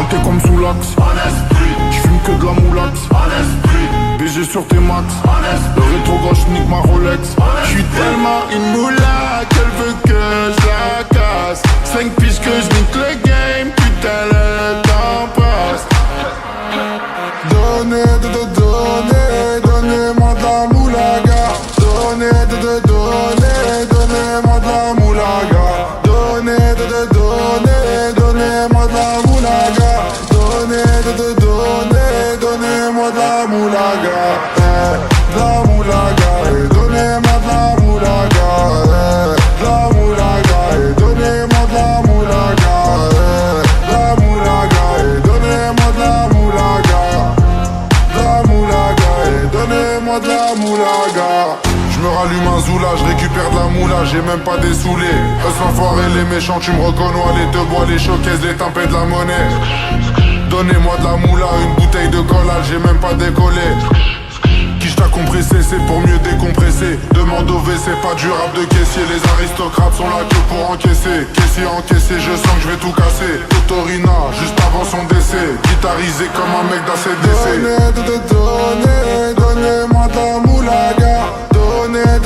Pointé comme sous l'axe. J'fume que de la moulax. BG sur tes max. Le rétro gauche nique ma Rolex. J'suis tellement une moula qu'elle veut que je la casse. 5 piges que je nique le game. Putain le temps passe. Donnez-moi de la moulaga. Donnez-moi de la moulaga. Donnez-moi de la moulaga. Donnez-moi de la moulaga. De la moulaga. Donnez-moi de la moulaga. De la moulaga. Donnez-moi de la moulaga. De la moulaga. Donnez-moi de la moulaga. De la moulaga. Donnez-moi de la moulaga. Je me rallume un zoula, je récupère de la moula, j'ai même pas dessoulé. Eux l'enfoiré, les méchants, tu me reconnais, les deux bois, les showcases, les tempêtes de la monnaie. Donnez-moi de la moula, une bouteille de collage, j'ai même pas décollé. Qui t'a compressé, c'est pour mieux décompresser. Demande au WC, pas du rap de caissier. Les aristocrates sont là que pour encaisser. Caissier encaissé, je sens que je vais tout casser. Totorina, juste avant son décès. Guitarisé comme un mec d'ACDC. Donnez-moi de la moulaga. Donnez